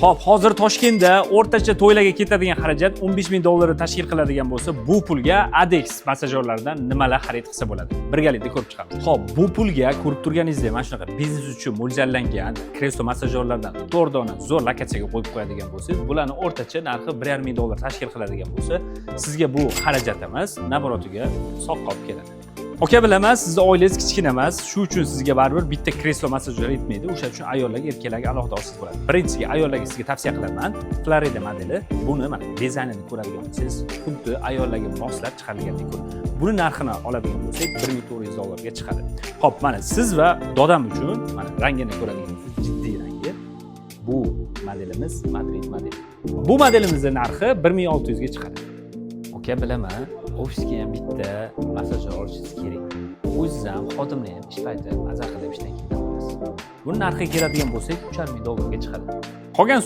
Xo'p, hozir Toshkentda o'rtacha to'ylarga ketadigan xarajat 15 ming dollarni tashkil qiladigan bo'lsa, bu pulga Adex massajyorlaridan nimalar xarid qilsa bo'ladi? Birgalikda ko'rib chiqamiz. Xo'p, bu pulga ko'rib turganingizdek, mana shunaqa biznes uchun mo'ljallangan kreslo massajyorlardan 4 dona zo'r lokatsiyaga qo'yib qo'yadigan bo'lsangiz, bularning o'rtacha narxi 1,5 ming dollar tashkil qiladigan bo'lsa, sizga bu xarajat emas, naborotiga soqqa olib keladi. Oka, bilaman, sizni oilangiz kichkina emas, shu uchun sizga baribir bitta kreslo massajyor yetmaydi. O'sha uchun ayollarga, erkaklarga alohida olsangiz bo'ladi. Birinchisiga ayollarga sizga tavsiya qilaman. Florida modeli. Buni mana dizaynini ko'radigan bo'lsangiz, xuddi ayollarga moslab chiqarilgandek ko'rinadi. Buni narxini oladigan bo'lsak, 1400 dollarga chiqadi. Xo'p, mana siz va dodam uchun mana rangini ko'radigan bo'lsangiz, jiddiy rangi. Bu modelimiz Madrid modeli. Bu modelimizning narxi 1600 ga chiqadi. Oka, bilaman, ofisga ham bitta massajyor olishingiz kerak. O'zingiz ham, xodimlar ham ish payti mazza qilib ishdan keyin olasiz. Buni narxiga keladigan bo'lsak, 3,5 ming dollarga chiqadi. Qolgan